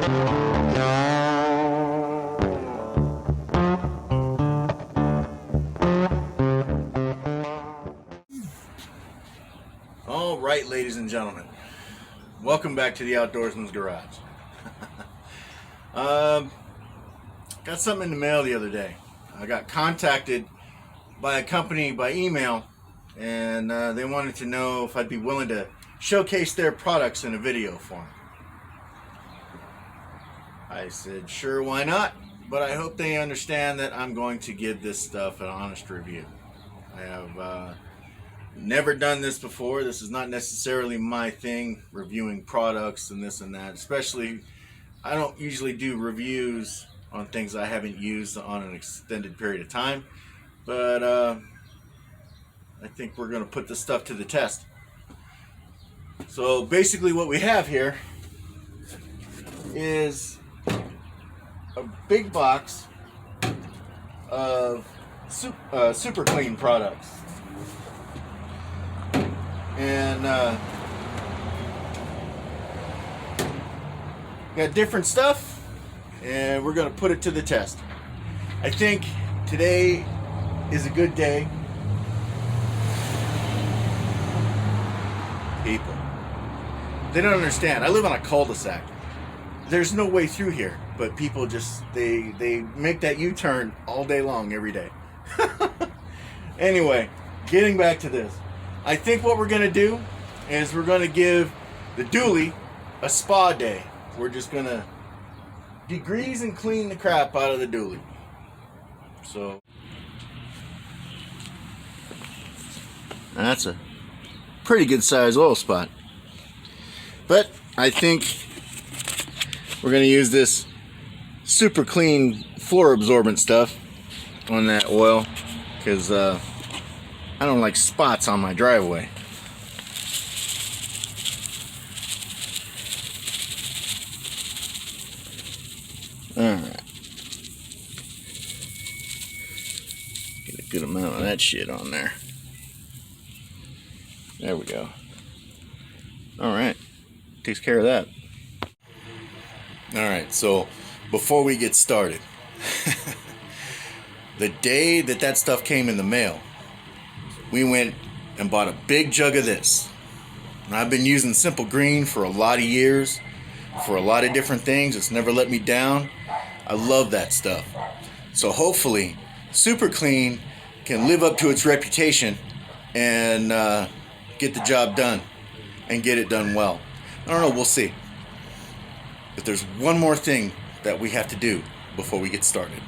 All right, ladies and gentlemen, welcome back to the Outdoorsman's Garage. Got something in the mail the other day. I got contacted by a company by email, and they wanted to know if I'd be willing to showcase their products in a video for them. I said, sure, why not? But I hope they understand that I'm going to give this stuff an honest review. I have never done this before. This is not necessarily my thing, reviewing products and this and that. Especially, I don't usually do reviews on things I haven't used on an extended period of time. But I think we're going to put this stuff to the test. So basically what we have here is a big box of super clean products. And got different stuff, and we're going to put it to the test. I think today is a good day. People, they don't understand. I live on a cul-de-sac. There's no way through here, but people just they make that U-turn all day long every day. Anyway, getting back to this. I think what we're going to do is we're going to give the dually a spa day. We're just going to degrease and clean the crap out of the dually. So that's a pretty good size oil spot. But I think we're going to use this super clean floor absorbent stuff on that oil, because I don't like spots on my driveway. Alright. Get a good amount of that shit on there. There we go. Alright. Takes care of that. Alright, so before we get started, the day that stuff came in the mail, we went and bought a big jug of this. And I've been using Simple Green for a lot of years, for a lot of different things. It's never let me down. I love that stuff. So hopefully, Super Clean can live up to its reputation and get the job done and get it done well. I don't know, we'll see. But there's one more thing that we have to do before we get started.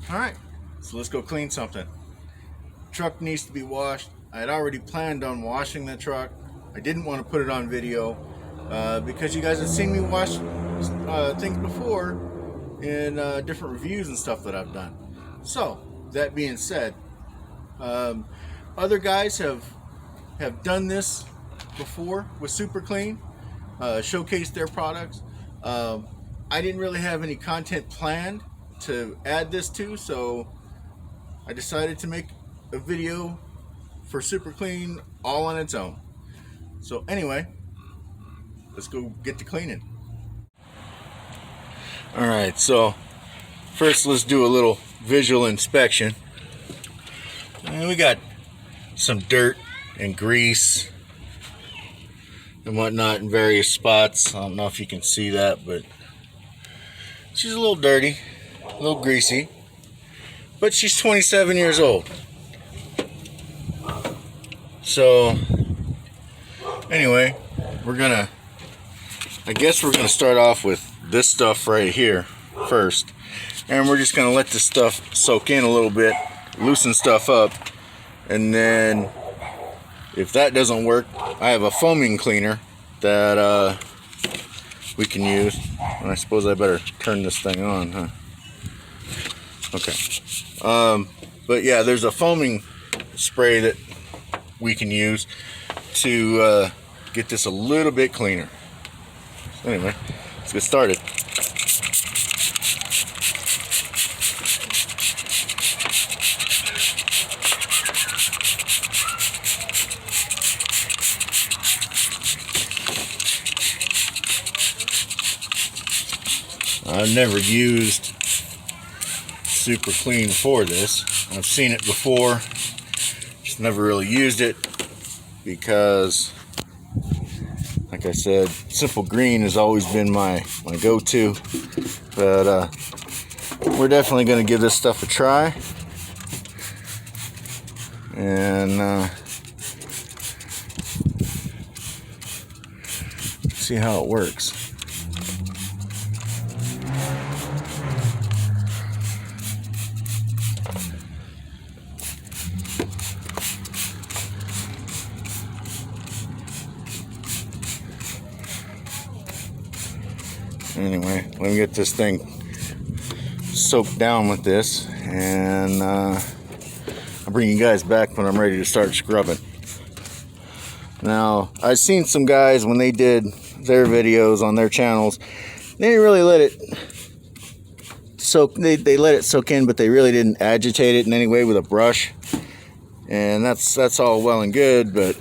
Alright, so let's go clean something. Truck needs to be washed. I had already planned on washing the truck. I didn't want to put it on video because you guys have seen me wash things before in different reviews and stuff that I've done. So, that being said, other guys have done this before with Super Clean, showcased their products. I didn't really have any content planned to add this to, so I decided to make a video for Super Clean all on its own. So anyway, let's go get to cleaning. Alright, so first let's do a little visual inspection. And we got some dirt and grease and whatnot in various spots. I don't know if you can see that, but she's a little dirty, a little greasy, but she's 27 years old. So anyway, I guess we're gonna start off with this stuff right here first, and we're just gonna let this stuff soak in a little bit, loosen stuff up, and then if that doesn't work, I have a foaming cleaner that we can use. And I suppose I better turn this thing on, huh? Okay. But yeah, there's a foaming spray that we can use to get this a little bit cleaner. So anyway, let's get started. I've never used Super Clean for this. I've seen it before, just never really used it because, like I said, Simple Green has always been my go-to. But we're definitely going to give this stuff a try and see how it works. Anyway, let me get this thing soaked down with this, and I'll bring you guys back when I'm ready to start scrubbing. Now, I've seen some guys when they did their videos on their channels, they didn't really let it soak. They let it soak in, but they really didn't agitate it in any way with a brush, and that's all well and good, but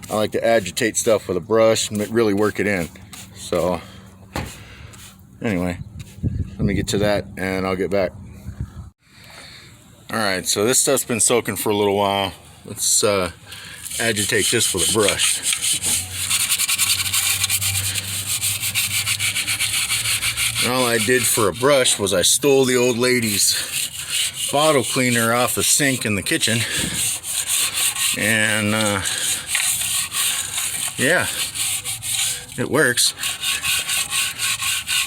I like to agitate stuff with a brush and really work it in. So anyway, let me get to that and I'll get back. Alright, so this stuff's been soaking for a little while. Let's agitate this with a brush. And all I did for a brush was I stole the old lady's bottle cleaner off the sink in the kitchen. And yeah, it works.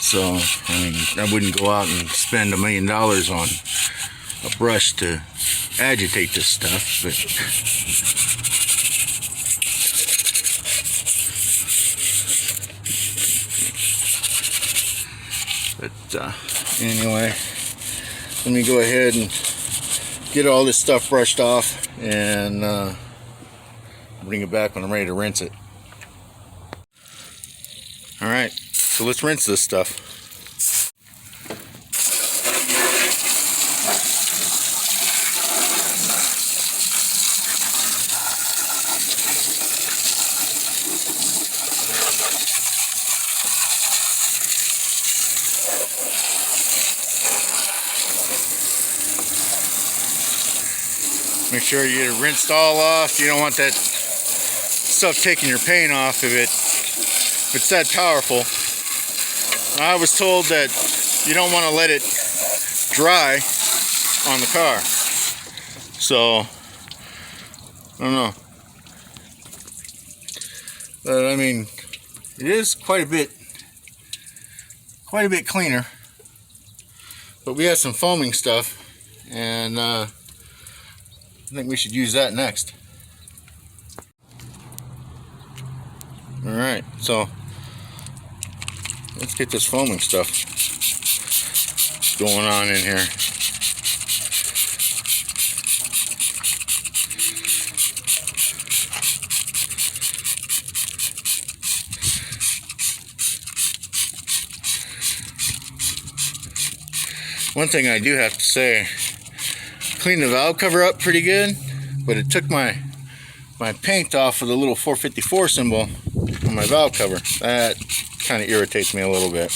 So, I mean, I wouldn't go out and spend $1 million on a brush to agitate this stuff, but anyway, let me go ahead and get all this stuff brushed off, and bring it back when I'm ready to rinse it. Alright, so let's rinse this stuff. Make sure you get it rinsed all off. You don't want that stuff taking your paint off if it's that powerful. I was told that you don't want to let it dry on the car. So, I don't know. But I mean, it is quite a bit cleaner. But we have some foaming stuff, and I think we should use that next. Alright, so let's get this foaming stuff going on in here. One thing I do have to say, cleaned the valve cover up pretty good, but it took my paint off of the little 454 symbol on my valve cover. That kind of irritates me a little bit,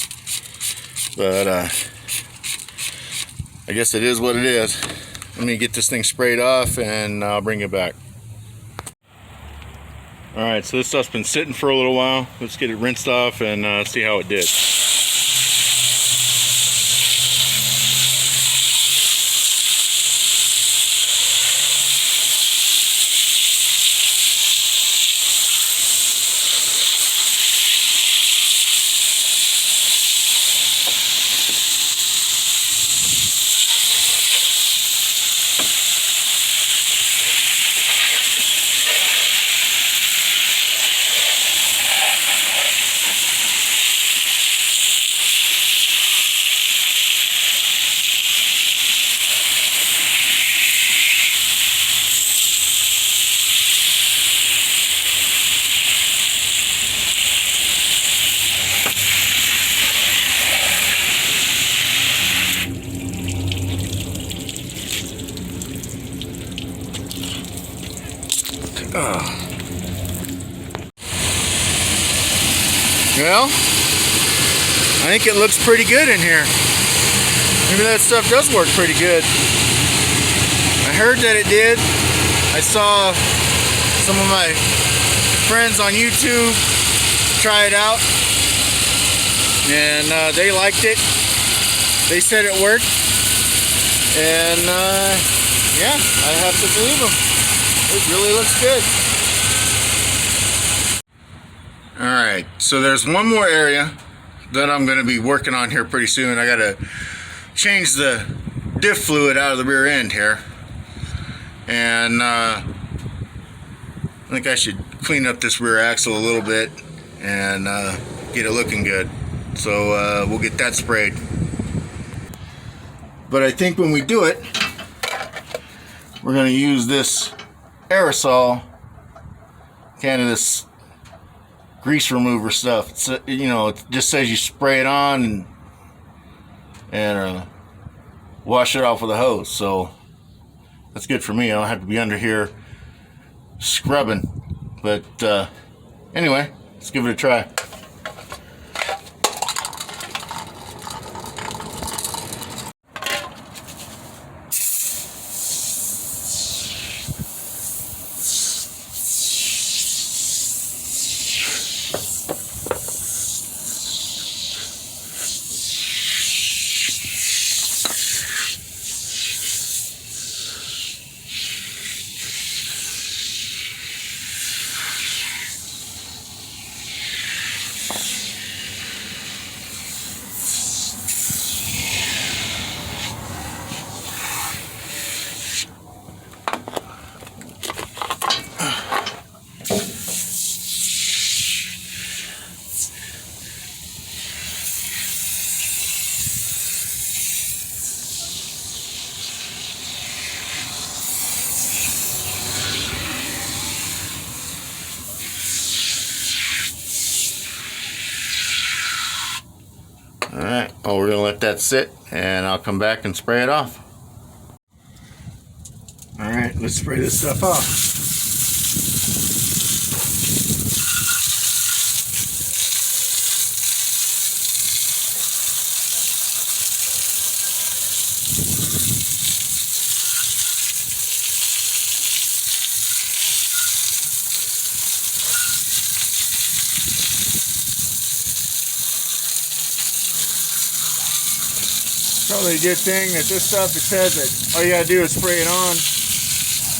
but I guess it is what it is. Let me get this thing sprayed off and I'll bring it back. Alright, so this stuff's been sitting for a little while. Let's get it rinsed off and see how it did. Well, I think it looks pretty good in here. Maybe that stuff does work pretty good. I heard that it did. I saw some of my friends on YouTube try it out, and they liked it. They said it worked, and yeah, I have to believe them. It really looks good. Alright, so there's one more area that I'm going to be working on here pretty soon. I got to change the diff fluid out of the rear end here, and I think I should clean up this rear axle a little bit and get it looking good. So we'll get that sprayed. But I think when we do it, we're going to use this aerosol, kind of this grease remover stuff. It's, you know, it just says you spray it on and wash it off with a hose. So that's good for me. I don't have to be under here scrubbing. But anyway, let's give it a try. Alright, well, we're going to let that sit and I'll come back and spray it off. Alright, let's spray this stuff off. Probably a good thing that this stuff, it says that all you gotta do is spray it on.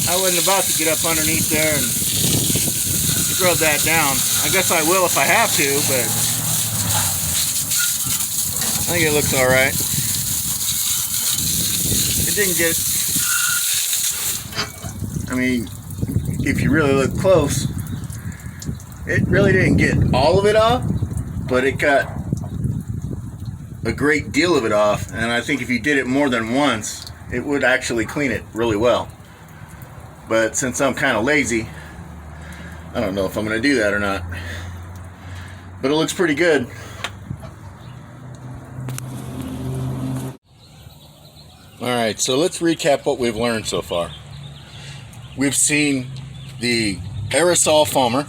I wasn't about to get up underneath there and scrub that down. I guess I will if I have to, but I think it looks alright. It didn't get, I mean, if you really look close, it really didn't get all of it off, but it got a great deal of it off, and I think if you did it more than once, it would actually clean it really well. But since I'm kind of lazy, I don't know if I'm going to do that or not. But it looks pretty good. Alright, so let's recap what we've learned so far. We've seen the aerosol foamer,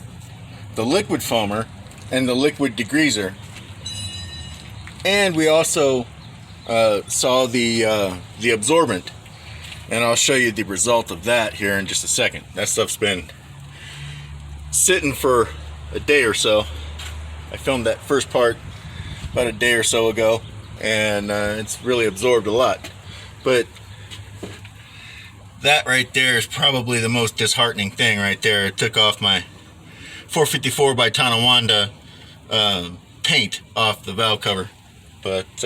the liquid foamer, and the liquid degreaser. And we also saw the absorbent, and I'll show you the result of that here in just a second. That stuff's been sitting for a day or so. I filmed that first part about a day or so ago, and it's really absorbed a lot. But that right there is probably the most disheartening thing right there. It took off my 454 by Tonawanda paint off the valve cover. But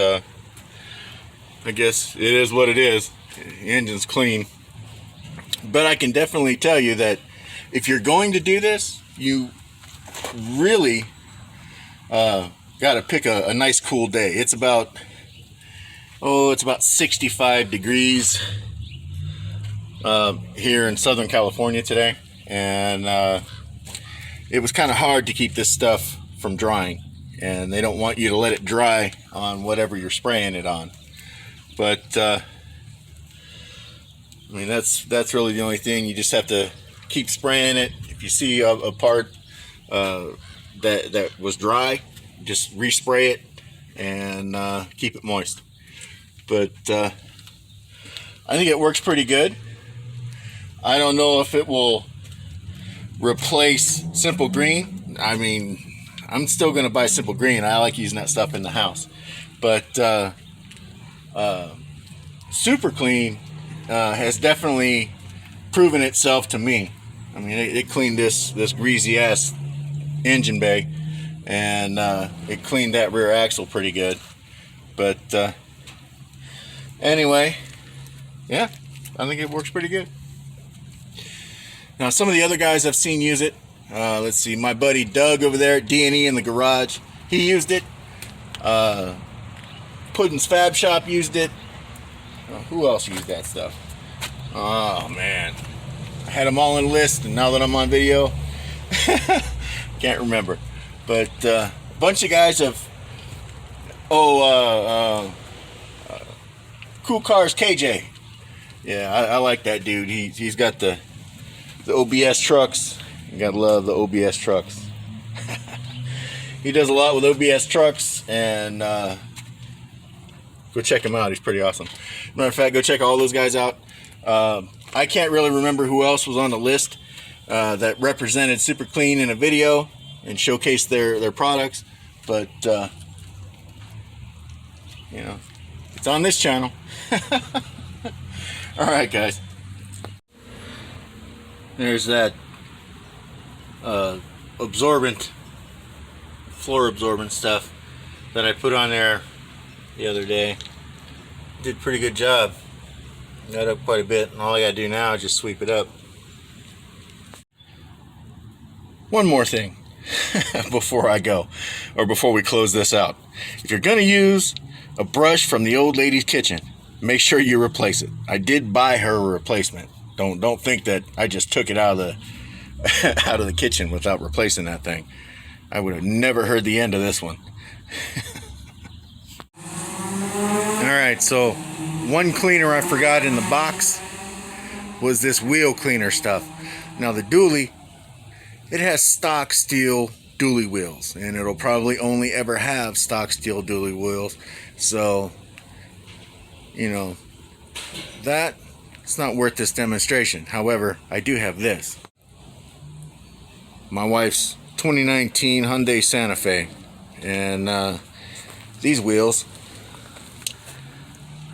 I guess it is what it is. The engine's clean. But I can definitely tell you that if you're going to do this, you really got to pick a nice cool day. It's about 65 degrees here in Southern California today, and it was kind of hard to keep this stuff from drying. And they don't want you to let it dry on whatever you're spraying it on. But I mean, that's really the only thing. You just have to keep spraying it. If you see a part that was dry, just respray it and keep it moist. But I think it works pretty good. I don't know if it will replace Simple Green. I mean, I'm still going to buy Simple Green. I like using that stuff in the house. But Super Clean has definitely proven itself to me. I mean, it cleaned this greasy ass engine bay, and it cleaned that rear axle pretty good. But anyway, yeah, I think it works pretty good. Now, some of the other guys I've seen use it. Let's see, my buddy Doug over there at D&E in the garage, he used it. Puddin's Fab Shop used it. Who else used that stuff? Oh man, I had them all in a list, and now that I'm on video, can't remember. But a bunch of guys have. Cool Cars KJ. Yeah, I like that dude. He's got the OBS trucks. You gotta love the OBS trucks. He does a lot with OBS trucks, and go check him out. He's pretty awesome. Matter of fact, go check all those guys out. I can't really remember who else was on the list that represented Super Clean in a video and showcased their products, but you know, it's on this channel. All right, guys. There's that floor absorbent stuff that I put on there the other day. Did a pretty good job. Got up quite a bit, and all I gotta do now is just sweep it up. One more thing before I go, or before we close this out. If you're gonna use a brush from the old lady's kitchen, make sure you replace it. I did buy her a replacement. Don't think that I just took it out of the out of the kitchen without replacing that thing. I would have never heard the end of this one. Alright, so one cleaner I forgot in the box was this wheel cleaner stuff. Now the dually, it has stock steel dually wheels, and it'll probably only ever have stock steel dually wheels. So, you know, that it's not worth this demonstration. However, I do have this. My wife's 2019 Hyundai Santa Fe, and these wheels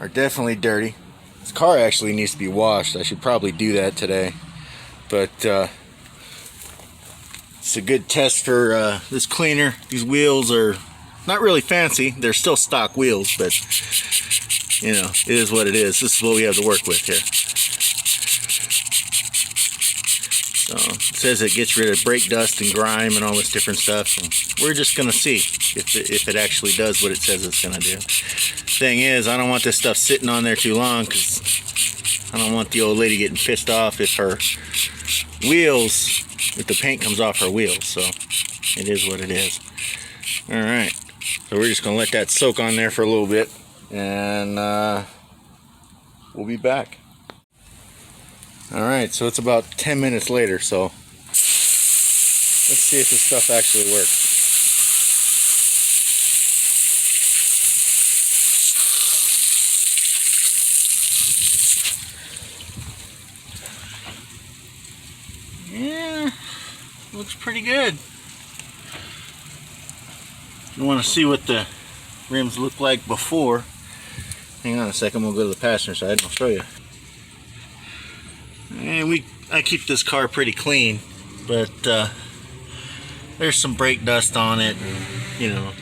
are definitely dirty. This car actually needs to be washed. I should probably do that today, but it's a good test for this cleaner. These wheels are not really fancy. They're still stock wheels, but you know, it is what it is. This is what we have to work with here. So it says it gets rid of brake dust and grime and all this different stuff. And we're just gonna see if it actually does what it says it's gonna do. Thing is, I don't want this stuff sitting on there too long, because I don't want the old lady getting pissed off if her wheels, if the paint comes off her wheels. So it is what it is. All right, so we're just gonna let that soak on there for a little bit, and we'll be back. All right, so it's about 10 minutes later, so let's see if this stuff actually works. Yeah, looks pretty good. You want to see what the rims look like before? Hang on a second, we'll go to the passenger side and I'll show you. And I keep this car pretty clean, but there's some brake dust on it, and, you know,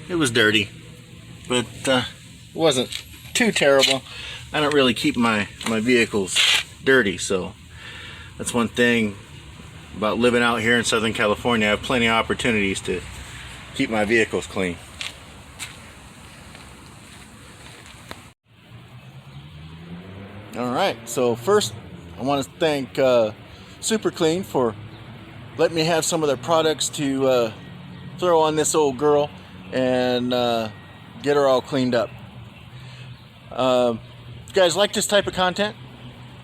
it was dirty, but it wasn't too terrible. I don't really keep my vehicles dirty, so that's one thing about living out here in Southern California. I have plenty of opportunities to keep my vehicles clean. Alright, so first I want to thank Super Clean for letting me have some of their products to throw on this old girl and get her all cleaned up. If you guys like this type of content,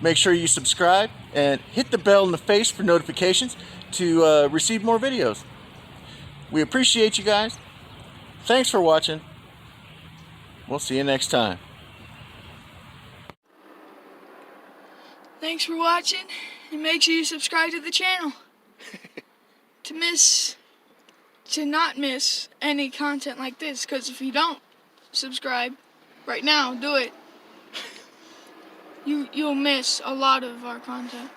make sure you subscribe and hit the bell in the face for notifications to receive more videos. We appreciate you guys. thanks for watching. We'll see you next time. Thanks for watching, and make sure you subscribe to the channel to not miss any content like this, because if you don't subscribe right now, do it. You'll miss a lot of our content.